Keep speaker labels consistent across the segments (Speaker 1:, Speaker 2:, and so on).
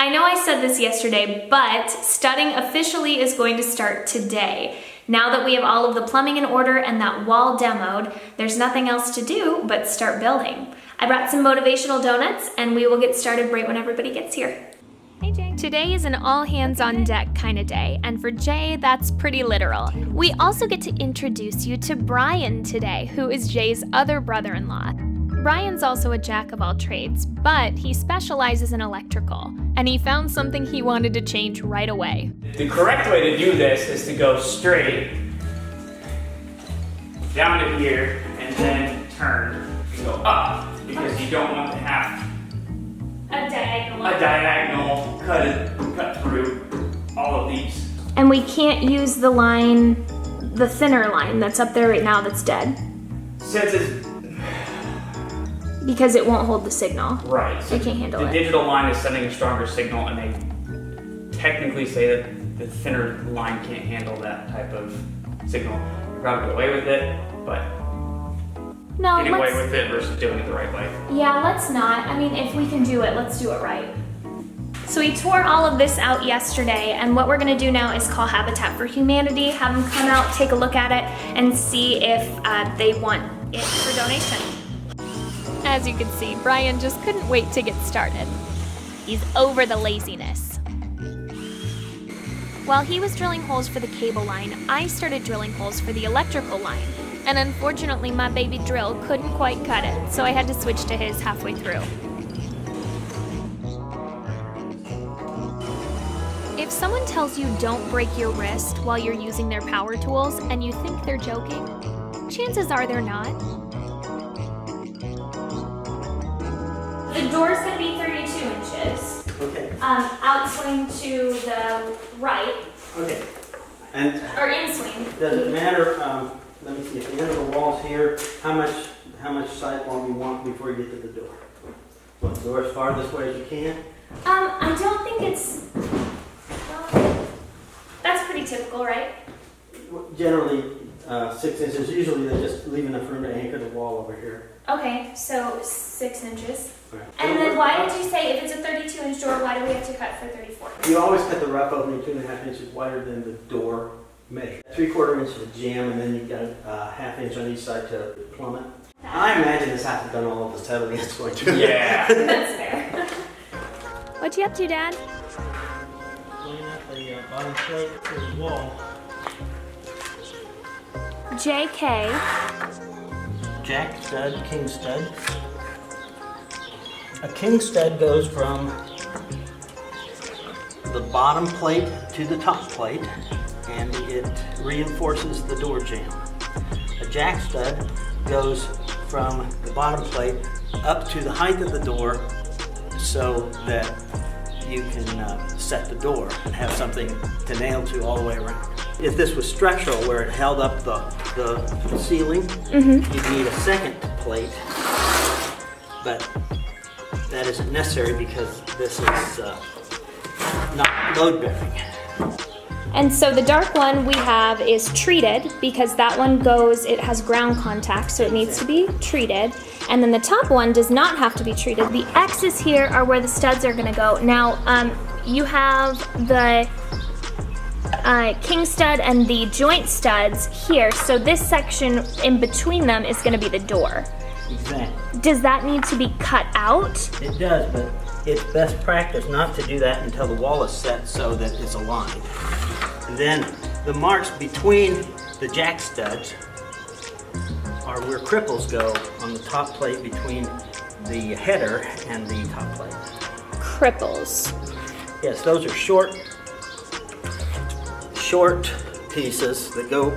Speaker 1: I know I said this yesterday, but studding officially is going to start today. Now that we have all of the plumbing in order and that wall demoed, there's nothing else to do but start building. I brought some motivational donuts and we will get started right when everybody gets here. Hey Jay. Today is an all hands on deck kind of day, and for Jay, that's pretty literal. We also get to introduce you to Brian today, who is Jay's other brother-in-law. Brian's also a jack of all trades, but he specializes in electrical, and he found something he wanted to change right away.
Speaker 2: The correct way to do this is to go straight down to here and then turn and go up, because you don't want to have a diagonal cut through all of these.
Speaker 1: And we can't use the line, the thinner line that's up there right now that's dead.
Speaker 2: Since it's...
Speaker 1: Because it won't hold the signal.
Speaker 2: Right. So
Speaker 1: it can't handle it.
Speaker 2: The digital line is sending a stronger signal, and they technically say that the thinner line can't handle that type of signal. You probably get away with it, but
Speaker 1: no,
Speaker 2: getting away with it versus doing it the right way.
Speaker 1: Yeah, let's not. I mean, if we can do it, let's do it right. So we tore all of this out yesterday, and what we're gonna do now is call Habitat for Humanity, have them come out, take a look at it, and see if they want it for donation. As you can see, Brian just couldn't wait to get started. He's over the laziness. While he was drilling holes for the cable line, I started drilling holes for the electrical line. And unfortunately, my baby drill couldn't quite cut it, so I had to switch to his halfway through. If someone tells you don't break your wrist while you're using their power tools and you think they're joking, chances are they're not. The door's gonna be 32 inches.
Speaker 3: Okay.
Speaker 1: Outswing to the right.
Speaker 3: Okay. And
Speaker 1: or inswing.
Speaker 3: Does it matter? Let me see. If the end of the wall's here, how much sidewall you want before you get to the door? Want the door as far this way as you can?
Speaker 1: I don't think it's. Well, that's pretty typical, right?
Speaker 3: Generally, 6 inches. Usually, they just leave enough room to anchor the wall over here.
Speaker 1: Okay, so 6 inches.
Speaker 3: Right.
Speaker 1: And then why did you say if it's a 32-inch door, why do we have to cut for 34?
Speaker 3: You always cut the rough opening 2.5 inches wider than the door measure. 3/4 inch to jam, and then you've got a 1/2 inch on each side to plumb it. I imagine this hasn't done all of the settling it's going to.
Speaker 2: Yeah.
Speaker 1: That's fair. What you up to, Dad?
Speaker 3: Laying up the bottom plate for the wall.
Speaker 1: JK.
Speaker 3: Jack stud, king stud. A king stud goes from the bottom plate to the top plate, and it reinforces the door jamb. A jack stud goes from the bottom plate up to the height of the door so that you can set the door and have something to nail to all the way around. If this was structural, where it held up the ceiling, you'd need a second plate, but that isn't necessary because this is not load bearing.
Speaker 1: And so the dark one we have is treated because that one goes, it has ground contact, so it needs to be treated. And then the top one does not have to be treated. The X's here are where the studs are gonna go. Now, you have the king stud and the joint studs here, so this section in between them is gonna be the door.
Speaker 3: Exactly.
Speaker 1: Does that need to be cut out?
Speaker 3: It does, but it's best practice not to do that until the wall is set so that it's aligned. And then the marks between the jack studs are where cripples go on the top plate between the header and the top plate.
Speaker 1: Cripples.
Speaker 3: Yes, those are short pieces that go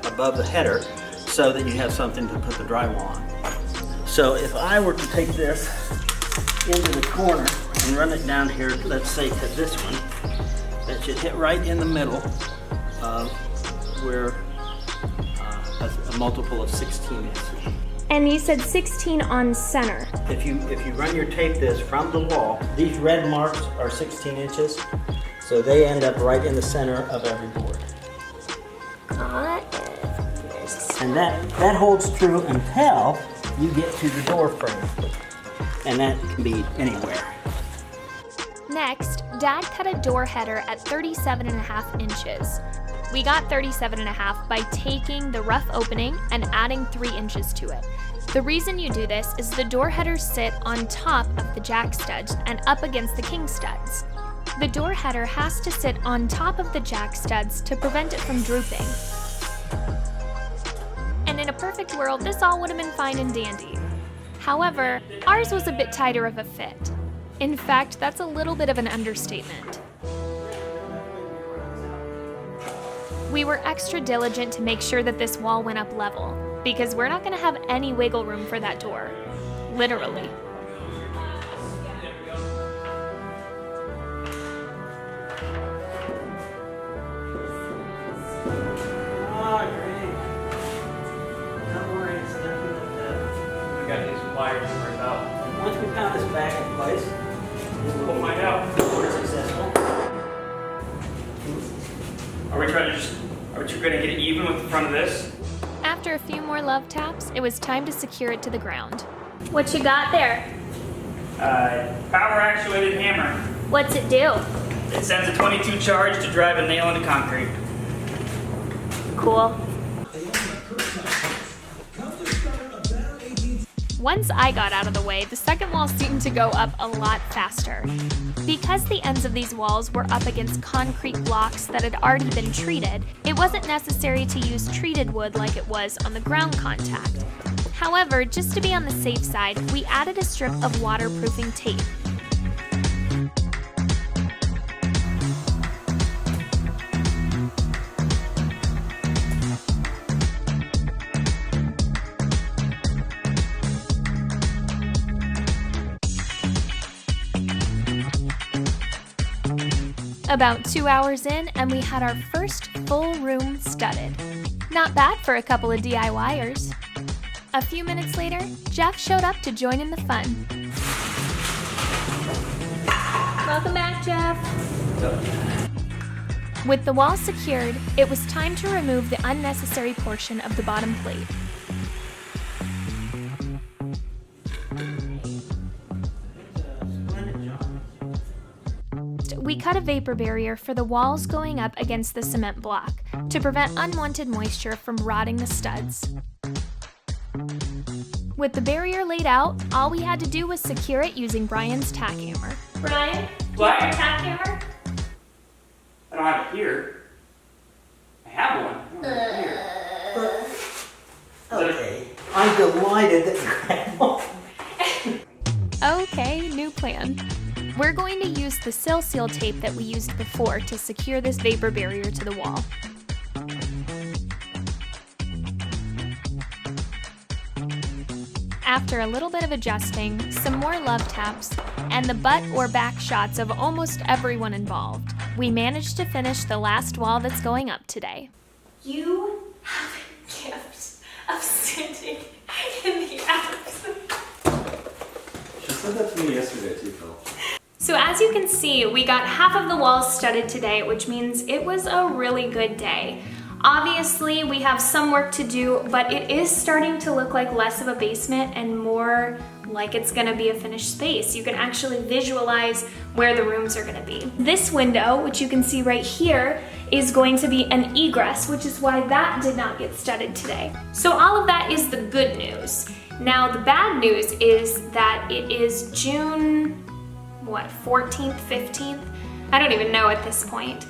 Speaker 3: above the header so that you have something to put the drywall on. So if I were to take this into the corner and run it down here, let's say to this one, that should hit right in the middle where a multiple of 16 is.
Speaker 1: And you said 16 on center.
Speaker 3: If you run your tape this from the wall, these red marks are 16 inches, so they end up right in the center of every board.
Speaker 1: Got it.
Speaker 3: And that holds true until you get to the door frame, and that can be anywhere.
Speaker 1: Next, Next, Dad cut a door header at 37.5 inches. We got 37.5 by taking the rough opening and adding 3 inches to it. The reason you do this is the door headers sit on top of the jack studs and up against the king studs. The door header has to sit on top of the jack studs to prevent it from drooping. And in a perfect world, this all would have been fine and dandy. However, ours was a bit tighter of a fit. In fact, that's a little bit of an understatement. We were extra diligent to make sure that this wall went up level, because we're not going to have any wiggle room for that door. Literally.
Speaker 3: Oh, great. Don't worry, it's nothing like that.
Speaker 2: We got these wires worked out.
Speaker 3: Once we pound this back in place,
Speaker 2: We'll find out.
Speaker 3: we're successful.
Speaker 2: Are we trying to get it even with the front of this?
Speaker 1: After a few more love taps, it was time to secure it to the ground. What you got there?
Speaker 2: Power actuated hammer.
Speaker 1: What's it do?
Speaker 2: It sends a 22 charge to drive a nail into concrete.
Speaker 1: Cool. Once I got out of the way, the second wall seemed to go up a lot faster. Because the ends of these walls were up against concrete blocks that had already been treated, it wasn't necessary to use treated wood like it was on the ground contact. However, just to be on the safe side, we added a strip of waterproofing tape. About 2 hours in, and we had our first full room studded. Not bad for a couple of DIYers. A few minutes later, Jeff showed up to join in the fun. Welcome back, Jeff. With the wall secured, it was time to remove the unnecessary portion of the bottom plate. We cut a vapor barrier for the walls going up against the cement block to prevent unwanted moisture from rotting the studs. With the barrier laid out, all we had to do was secure it using Brian's tack hammer. Brian, do you have your tack hammer?
Speaker 2: I don't have it here. I have one. I don't have it here.
Speaker 3: Okay. I'm delighted that you grabbed one.
Speaker 1: Okay, new plan. We're going to use the sill seal tape that we used before to secure this vapor barrier to the wall. After a little bit of adjusting, some more love taps, and the butt or back shots of almost everyone involved, we managed to finish the last wall that's going up today. You have a gift of sitting in the Alps.
Speaker 4: She said that to me yesterday too, Phil.
Speaker 1: So as you can see, we got half of the walls studded today, which means it was a really good day. Obviously, we have some work to do, but it is starting to look like less of a basement and more like it's gonna be a finished space. You can actually visualize where the rooms are gonna be. This window, which you can see right here, is going to be an egress, which is why that did not get studded today. So all of that is the good news. Now, the bad news is that it is June 14th, 15th? I don't even know at this point.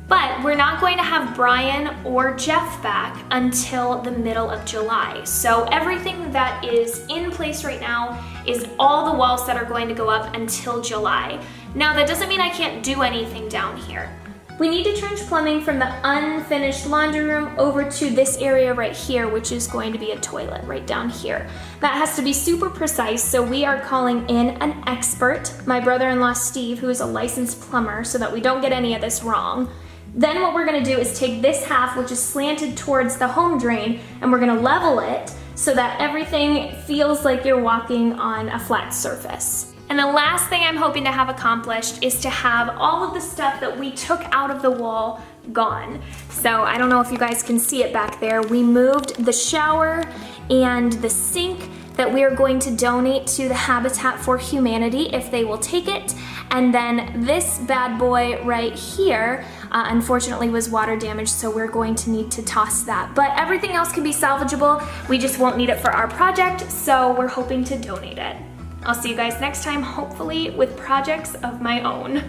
Speaker 1: But we're not going to have Brian or Jeff back until the middle of July. So everything that is in place right now is all the walls that are going to go up until July. Now that doesn't mean I can't do anything down here. We need to trench plumbing from the unfinished laundry room over to this area right here, which is going to be a toilet right down here. That has to be super precise, so we are calling in an expert, my brother-in-law Steve, who is a licensed plumber, so that we don't get any of this wrong. Then what we're gonna do is take this half, which is slanted towards the home drain, and we're gonna level it so that everything feels like you're walking on a flat surface. And the last thing I'm hoping to have accomplished is to have all of the stuff that we took out of the wall gone. So I don't know if you guys can see it back there. We moved the shower and the sink that we are going to donate to the Habitat for Humanity if they will take it. And then this bad boy right here, unfortunately was water damaged, so we're going to need to toss that. But everything else can be salvageable. We just won't need it for our project, so we're hoping to donate it. I'll see you guys next time, hopefully with projects of my own.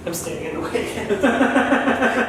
Speaker 3: I'm standing in the way.